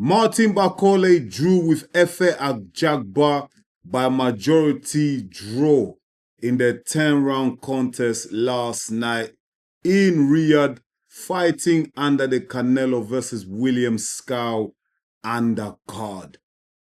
Martin Bakole drew with Efe Ajagba by majority draw in the 10-round contest last night in Riyadh, fighting under the Canelo versus William Scow undercard.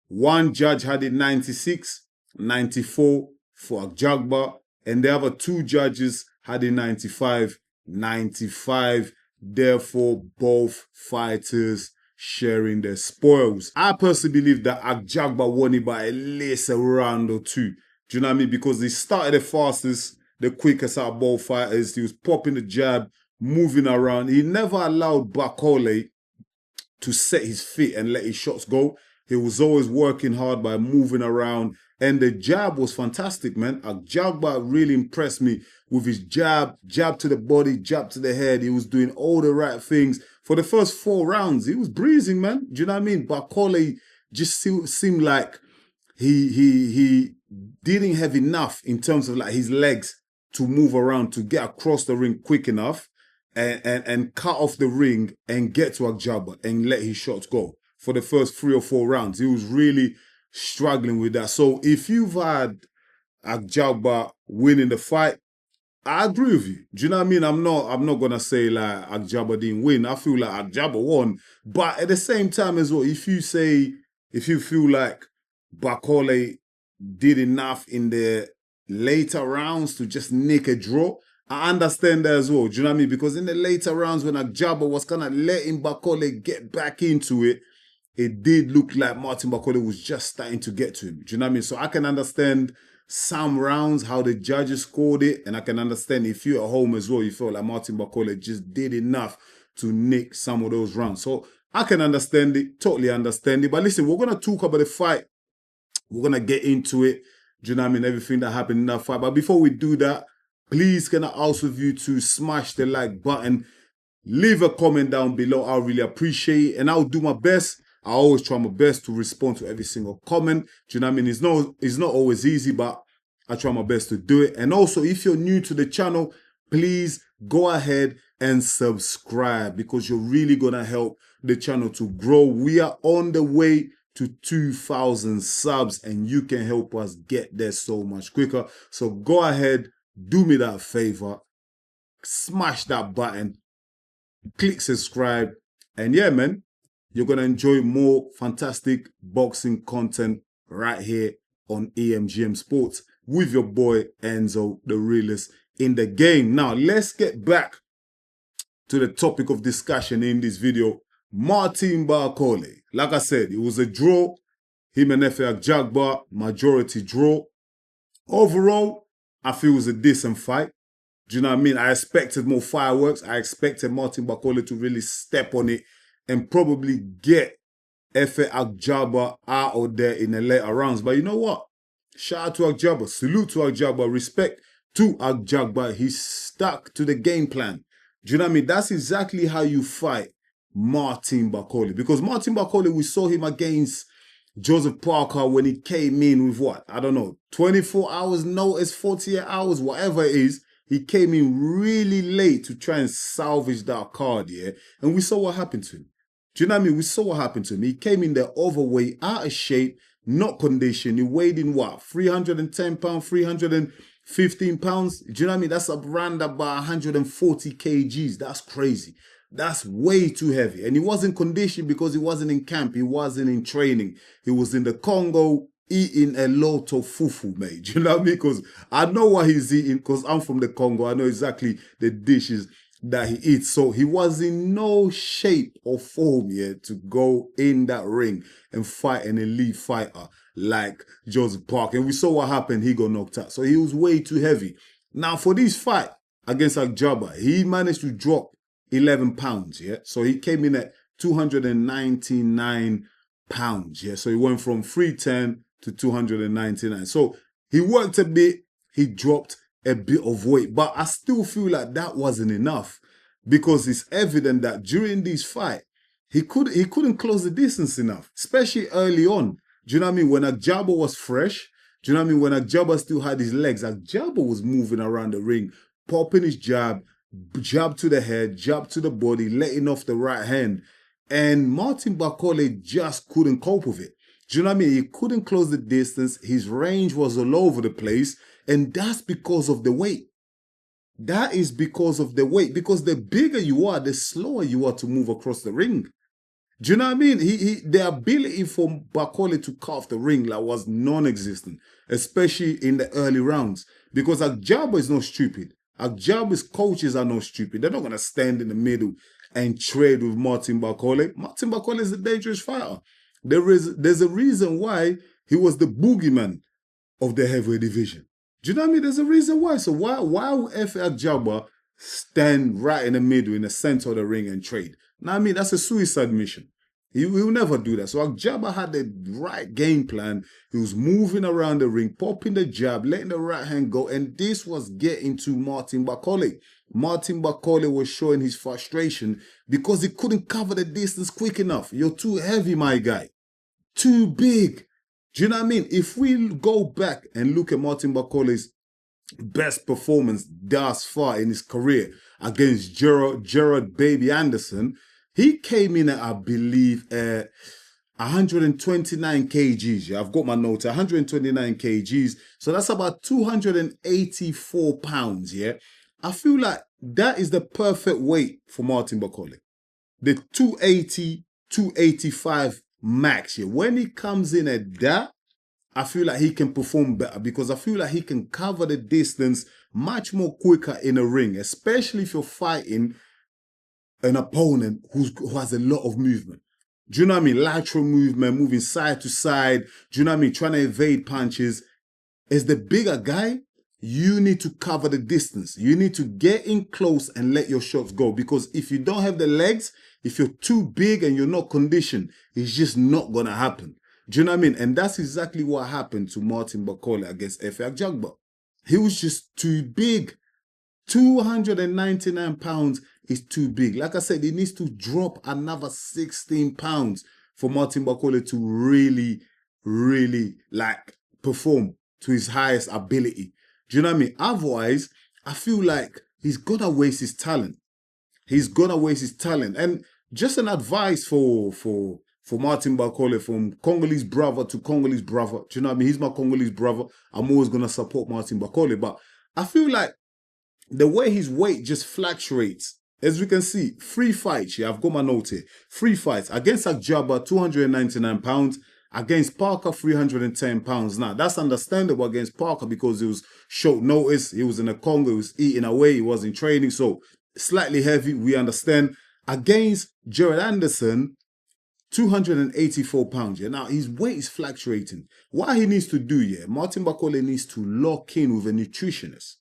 One judge had it 96, 94 for Ajagba, and the other two judges had it 95, 95. Therefore, both fighters sharing the spoils. I personally believe that Ajagba won it by at least a round or two. Do you know what I mean? Because he started the fastest, the quickest out of both fighters. He was popping the jab, moving around. He never allowed Bakole to set his feet and let his shots go. He was always working hard by moving around. And the jab was fantastic, man. Ajagba really impressed me with his jab to the body, jab to the head. He was doing all the right things. For the first 4 rounds, he was breezing, man. Do you know what I mean? Bakole just seemed like he didn't have enough in terms of like his legs to move around, to get across the ring quick enough and cut off the ring and get to Ajagba and let his shots go. For the first 3 or 4 rounds, he was really struggling with that. So if you've had Ajagba winning the fight, I agree with you. Do you know what I mean? I'm not gonna say like Ajagba didn't win. I feel like Ajagba won. But at the same time as well, if you feel like Bakole did enough in the later rounds to just nick a draw, I understand that as well. Do you know what I mean? Because in the later rounds when Ajagba was kind of letting Bakole get back into it, it did look like Martin Bakole was just starting to get to him. Do you know what I mean? So I can understand some rounds, how the judges scored it, and I can understand if you're at home as well, you feel like Martin Bakole just did enough to nick some of those rounds. So I can understand it, totally understand it. But listen, we're going to talk about the fight. We're going to get into it. Do you know what I mean? Everything that happened in that fight. But before we do that, please can I ask of you to smash the like button, leave a comment down below. I'll really appreciate it, and I'll do my best. I always try my best to respond to every single comment. Do you know what I mean? It's not always easy, but I try my best to do it. And also, if you're new to the channel, please go ahead and subscribe because you're really going to help the channel to grow. We are on the way to 2,000 subs and you can help us get there so much quicker. So go ahead, do me that favor, smash that button, click subscribe, and yeah, man, you're going to enjoy more fantastic boxing content right here on EMGM Sports with your boy Enzo, the realest in the game. Now, let's get back to the topic of discussion in this video. Martin Bakole. Like I said, it was a draw. Him and Efe Ajagba, majority draw. Overall, I feel it was a decent fight. Do you know what I mean? I expected more fireworks. I expected Martin Bakole to really step on it and probably get Efe Ajagba out of there in the later rounds. But you know what? Shout out to Ajagba. Salute to Ajagba. Respect to Ajagba. He stuck to the game plan. Do you know what I mean? That's exactly how you fight Martin Bakole. Because Martin Bakole, we saw him against Joseph Parker when he came in with what? I don't know, 24 hours notice, 48 hours, whatever it is. He came in really late to try and salvage that card, yeah? And we saw what happened to him. Do you know what I mean? We saw what happened to him. He came in there overweight, out of shape, not conditioned. He weighed in what? 310 pounds, 315 pounds. Do you know what I mean? That's around about 140 kgs. That's crazy. That's way too heavy. And he wasn't conditioned because he wasn't in camp. He wasn't in training. He was in the Congo eating a lot of fufu, mate. Do you know what I mean? Because I know what he's eating because I'm from the Congo. I know exactly the dishes that he eats. So he was in no shape or form yet to go in that ring and fight an elite fighter like Joseph Parker. And we saw what happened. He got knocked out. So he was way too heavy. Now for this fight against Ajagba, he managed to drop 11 pounds, yeah? So he came in at 299 pounds, yeah? So he went from 310 to 299. So he worked a bit, he dropped a bit of weight, but I still feel like that wasn't enough because it's evident that during this fight, he couldn't close the distance enough, especially early on. Do you know what I mean? When Ajagba was fresh, do you know what I mean? When Ajagba still had his legs, Ajagba was moving around the ring, popping his jab to the head, jab to the body, letting off the right hand. And Martin Bakole just couldn't cope with it. Do you know what I mean? He couldn't close the distance. His range was all over the place. And that's because of the weight. That is because of the weight. Because the bigger you are, the slower you are to move across the ring. Do you know what I mean? The ability for Bakole to carve the ring like was non-existent, especially in the early rounds. Because Ajagba is not stupid. Ajagba's coaches are not stupid. They're not going to stand in the middle and trade with Martin Bakole. Martin Bakole is a dangerous fighter. There's a reason why he was the boogeyman of the heavyweight division. Do you know what I mean? There's a reason why. So why would Efe Ajagba stand right in the middle, in the center of the ring and trade? Now, I mean, that's a suicide mission. He will never do that. So Ajagba had the right game plan. He was moving around the ring, popping the jab, letting the right hand go, and this was getting to Martin Bakole. Martin Bakole was showing his frustration because he couldn't cover the distance quick enough. You're too heavy, my guy. Too big. Do you know what I mean? If we go back and look at Martin Bakole's best performance thus far in his career against Gerard Baby Anderson, he came in at, I believe, 129 kgs. Yeah, I've got my notes, 129 kgs. So that's about 284 pounds, yeah? I feel like that is the perfect weight for Martin Bakole. The 280, 285 max, yeah? When he comes in at that, I feel like he can perform better because I feel like he can cover the distance much more quicker in a ring, especially if you're fighting an opponent who has a lot of movement. Do you know what I mean? Lateral movement, moving side to side. Do you know what I mean? Trying to evade punches. As the bigger guy, you need to cover the distance. You need to get in close and let your shots go. Because if you don't have the legs, if you're too big and you're not conditioned, it's just not going to happen. Do you know what I mean? And that's exactly what happened to Martin Bakole against Efe Ajagba. He was just too big. 299 pounds is too big. Like I said, he needs to drop another 16 pounds for Martin Bakole to really, really like perform to his highest ability. Do you know what I mean? Otherwise, I feel like he's gonna waste his talent. He's gonna waste his talent. And just an advice for Martin Bakole, from Congolese brother to Congolese brother. Do you know what I mean? He's my Congolese brother. I'm always gonna support Martin Bakole. But I feel like the way his weight just fluctuates, as we can see, 3 fights here. I've got my note here. 3 fights. Against Ajagba, 299 pounds. Against Parker, 310 pounds. Now, that's understandable against Parker because it was short notice. He was in the Congo. He was eating away. He wasn't training. So, slightly heavy. We understand. Against Gerard Anderson, 284 pounds. Yeah. Now, his weight is fluctuating. What he needs to do, yeah, Martin Bakole needs to lock in with a nutritionist.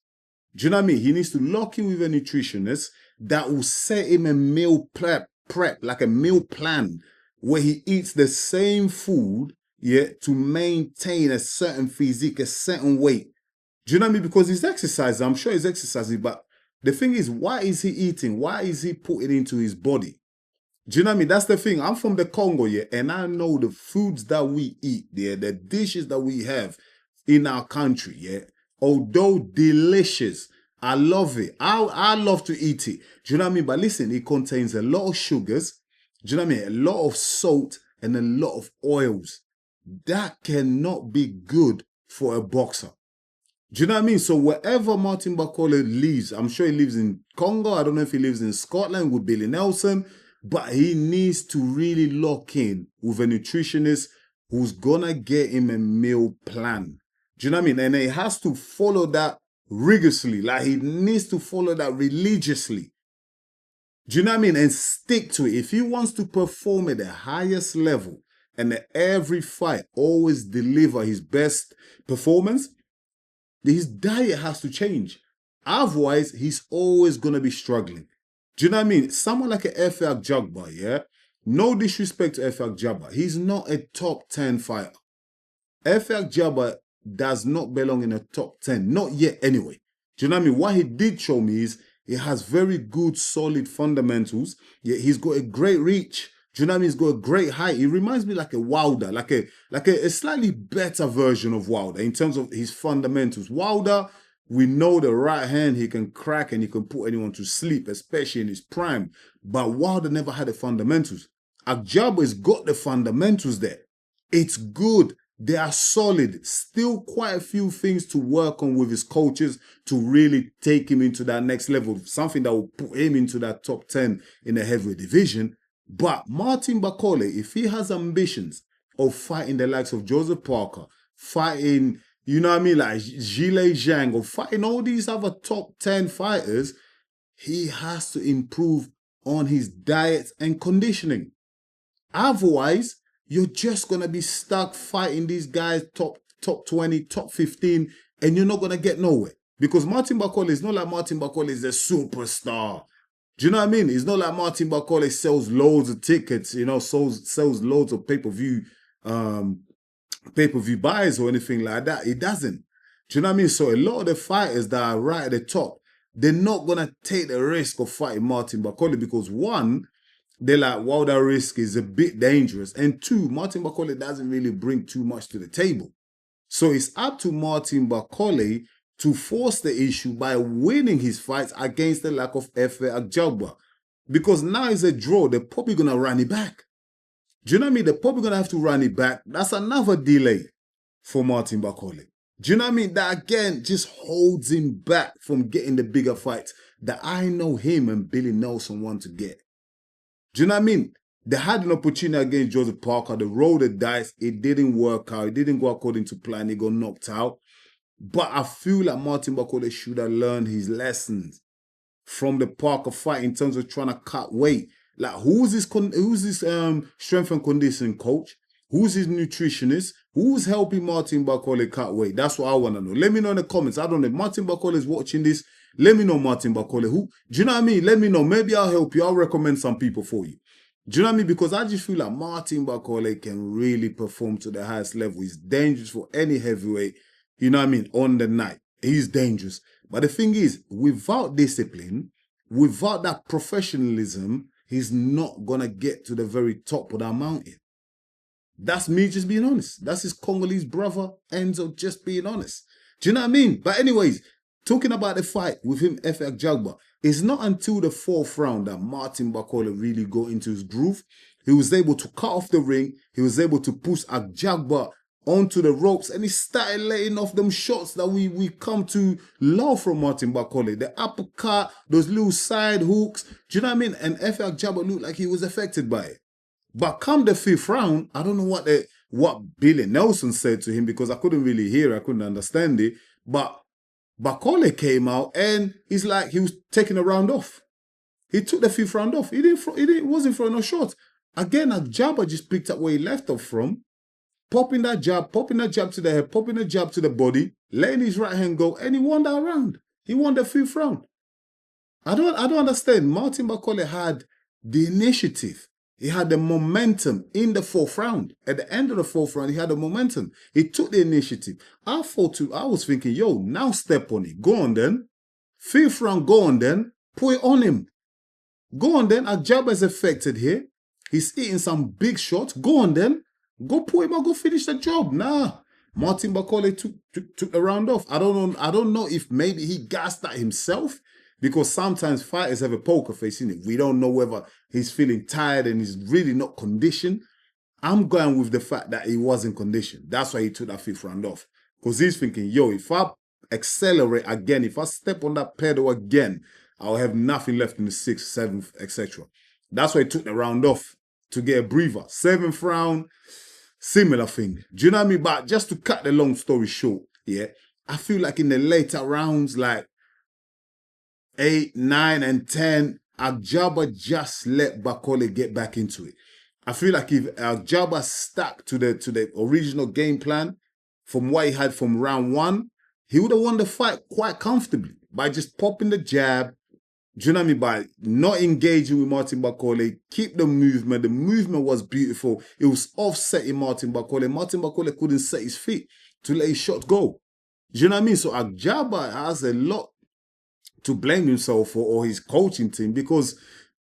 Do you know what I mean? He needs to lock in with a nutritionist that will set him a meal prep, like a meal plan, where he eats the same food, yeah, to maintain a certain physique, a certain weight. Do you know what I mean? Because he's exercising. I'm sure he's exercising, but the thing is, why is he eating? Why is he putting into his body? Do you know what I mean? That's the thing. I'm from the Congo, yeah, and I know the foods that we eat, yeah, the dishes that we have in our country, yeah, although delicious, I love it. I love to eat it. Do you know what I mean? But listen, it contains a lot of sugars. Do you know what I mean? A lot of salt and a lot of oils. That cannot be good for a boxer. Do you know what I mean? So wherever Martin Bakole lives, I'm sure he lives in Congo. I don't know if he lives in Scotland with Billy Nelson, but he needs to really lock in with a nutritionist who's gonna get him a meal plan. Do you know what I mean? And he has to follow that rigorously. Like, he needs to follow that religiously. Do you know what I mean? And stick to it. If he wants to perform at the highest level and at every fight always deliver his best performance, his diet has to change. Otherwise, he's always going to be struggling. Do you know what I mean? Someone like Efe Ajagba, yeah? No disrespect to Efe Ajagba. He's not a top 10 fighter. Efe Ajagba does not belong in a top 10. Not yet anyway. Do you know what I mean? What he did show me is he has very good, solid fundamentals. Yeah, he's got a great reach. Do you know what I mean? He's got a great height. He reminds me like a Wilder, like a slightly better version of Wilder in terms of his fundamentals. Wilder, we know the right hand he can crack and he can put anyone to sleep, especially in his prime. But Wilder never had the fundamentals. Ajagba's got the fundamentals there. It's good. They are solid. Still quite a few things to work on with his coaches to really take him into that next level. Something that will put him into that top 10 in the heavyweight division. But Martin Bakole, if he has ambitions of fighting the likes of Joseph Parker, fighting, you know what I mean, like Zhilei Zhang, or fighting all these other top 10 fighters, he has to improve on his diet and conditioning. Otherwise, you're just going to be stuck fighting these guys top 20, top 15, and you're not going to get nowhere. Because Martin Bakole is not like Martin Bakole is a superstar. Do you know what I mean? It's not like Martin Bakole sells loads of tickets, you know, sells loads of pay-per-view buys or anything like that. It doesn't. Do you know what I mean? So a lot of the fighters that are right at the top, they're not going to take the risk of fighting Martin Bakole because one, they're like, wow, that risk is a bit dangerous. And two, Martin Bakole doesn't really bring too much to the table. So it's up to Martin Bakole to force the issue by winning his fights against the lack of Efe Ajagba. Because now it's a draw, they're probably going to run it back. Do you know what I mean? They're probably going to have to run it back. That's another delay for Martin Bakole. Do you know what I mean? That again just holds him back from getting the bigger fights that I know him and Billy Nelson want to get. Do you know what I mean? They had an opportunity against Joseph Parker. They rolled the dice. It didn't work out. It didn't go according to plan. He got knocked out. But I feel like Martin Bakole should have learned his lessons from the Parker fight in terms of trying to cut weight. Like, who's his strength and conditioning coach? Who's his nutritionist? Who's helping Martin Bakole cut weight? That's what I want to know. Let me know in the comments. I don't know if Martin Bakole is watching this. Let me know, Martin Bakole. Who? Do you know what I mean? Let me know. Maybe I'll help you. I'll recommend some people for you. Do you know what I mean? Because I just feel like Martin Bakole can really perform to the highest level. He's dangerous for any heavyweight, you know what I mean, on the night. He's dangerous. But the thing is, without discipline, without that professionalism, he's not going to get to the very top of that mountain. That's me just being honest. That's his Congolese brother, Enzo, just being honest. Do you know what I mean? But anyways, talking about the fight with him, Efe Ajagba, it's not until the fourth round that Martin Bakole really got into his groove. He was able to cut off the ring. He was able to push Ajagba onto the ropes, and he started letting off them shots that we come to love from Martin Bakole. The uppercut, those little side hooks. Do you know what I mean? And Efe Ajagba looked like he was affected by it. But come the fifth round, I don't know what Billy Nelson said to him because I couldn't really hear it, I couldn't understand it. But Bakole came out and he's like he was taking a round off. He took the fifth round off. He wasn't throwing no shots. Again, Ajagba just picked up where he left off from, popping that jab to the head, popping the jab to the body, letting his right hand go, and he won that round. He won the fifth round. I don't understand. Martin Bakole had the initiative. He had the momentum in the fourth round. At the end of the fourth round, he had the momentum. He took the initiative. I was thinking, yo, now step on it. Go on then. Fifth round, go on then. Put it on him. Go on then. Ajagba is affected here. He's eating some big shots. Go on then. Go put him out. Go finish the job. Nah. Martin Bakole took the round off. I don't know if maybe he gassed that himself. Because sometimes fighters have a poker face, innit? We don't know whether he's feeling tired and he's really not conditioned. I'm going with the fact that he wasn't conditioned. That's why he took that fifth round off. Because he's thinking, yo, if I accelerate again, if I step on that pedal again, I'll have nothing left in the sixth, seventh, etc. That's why he took the round off to get a breather. Seventh round, similar thing. Do you know what I mean? But just to cut the long story short, yeah, I feel like in the later rounds, like 8, 9, and 10, Ajagba just let Bakole get back into it. I feel like if Ajagba stuck to the original game plan from what he had from round 1, he would have won the fight quite comfortably by just popping the jab. Do you know what I mean? By not engaging with Martin Bakole, keep the movement. The movement was beautiful. It was offsetting Martin Bakole. Martin Bakole couldn't set his feet to let his shot go. Do you know what I mean? So Ajagba has a lot to blame himself for, or his coaching team, because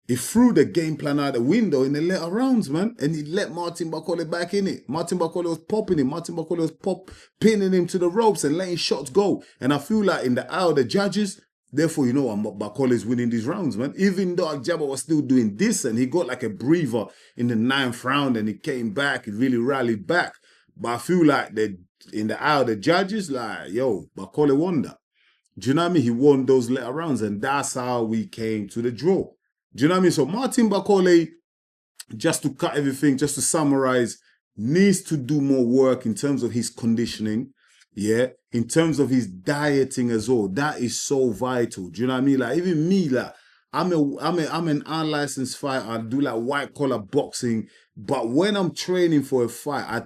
he threw the game plan out the window in the later rounds, man. And he let Martin Bakole back in it. Martin Bakole was popping him. Martin Bakole was pinning him to the ropes and letting shots go. And I feel like in the eye of the judges, Therefore, you know, Bakole is winning these rounds, man. Even though Ajagba was still doing this and he got like a breather in the 9th round and he came back, he really rallied back. But I feel like in the eye of the judges, like, yo, Bakole won that. Do you know what I mean? He won those later rounds and that's how we came to the draw. Do you know what I mean? So Martin Bakole, just to cut everything, just to summarize, needs to do more work in terms of his conditioning, yeah, in terms of his dieting as well. That is so vital. Do you know what I mean? Like even me, like I'm an unlicensed fighter. I do like white collar boxing, but when I'm training for a fight, I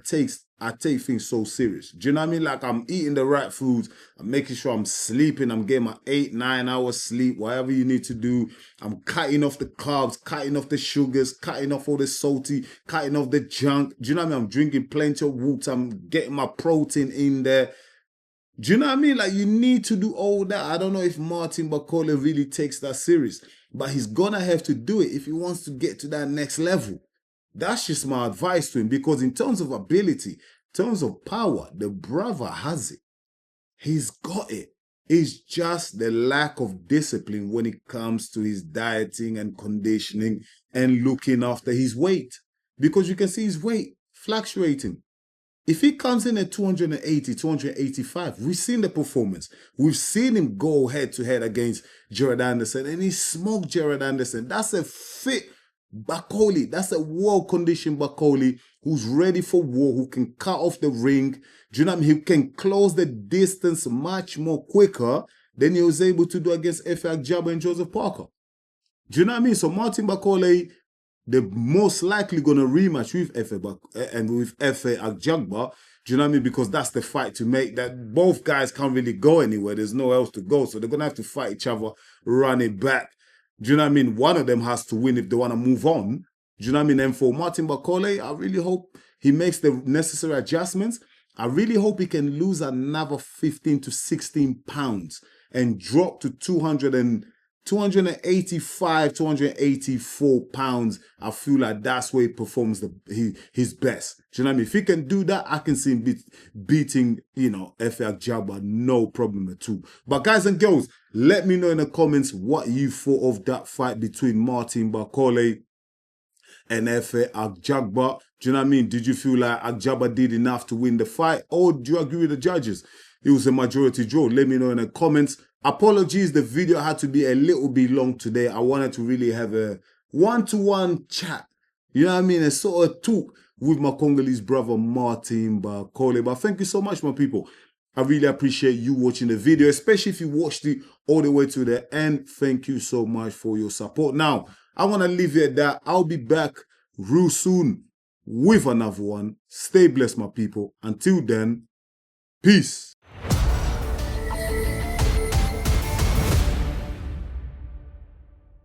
take things so serious. Do you know what I mean? Like I'm eating the right foods. I'm making sure I'm sleeping. I'm getting my 8-9 hours sleep, whatever you need to do. I'm cutting off the carbs, cutting off the sugars, cutting off all the salty, cutting off the junk. Do you know what I mean? I'm drinking plenty of water. I'm getting my protein in there. Do you know what I mean? Like you need to do all that. I don't know if Martin Bakole really takes that serious, but he's gonna have to do it if he wants to get to that next level. That's just my advice to him, because in terms of ability, in terms of power, the brother has it. He's got it. It's just the lack of discipline when it comes to his dieting and conditioning and looking after his weight. Because you can see his weight fluctuating. If he comes in at 280, 285, we've seen the performance. We've seen him go head to head against Jared Anderson, and he smoked Jared Anderson. That's a fit Bakole. That's a well-conditioned Bakole who's ready for war, who can cut off the ring. Do you know what I mean? He can close the distance much more quicker than he was able to do against Efe Ajagba and Joseph Parker. Do you know what I mean? So Martin Bakole, they're most likely going to rematch with Efe Ajagba. Do you know what I mean? Because that's the fight to make. That both guys can't really go anywhere. There's nowhere else to go. So they're going to have to fight each other, run it back. Do you know what I mean? One of them has to win if they want to move on. Do you know what I mean? And for Martin Bakole, I really hope he makes the necessary adjustments. I really hope he can lose another 15 to 16 pounds and drop to 285, 284 pounds. I feel like that's where he performs his best. Do you know what I mean? If he can do that, I can see him beating, you know, Efe Ajagba, no problem at all. But guys and girls, let me know in the comments what you thought of that fight between Martin Bakole and Efe Ajagba. Do you know what I mean? Did you feel like Ajagba did enough to win the fight? Or do you agree with the judges? It was a majority draw. Let me know in the comments. Apologies, the video had to be a little bit long today. I wanted to really have a one-to-one chat. You know what I mean? A sort of talk with my Congolese brother, Martin Bakole. But thank you so much, my people. I really appreciate you watching the video, especially if you watched it all the way to the end. Thank you so much for your support. Now, I want to leave it at that. I'll be back real soon with another one. Stay blessed, my people. Until then, peace.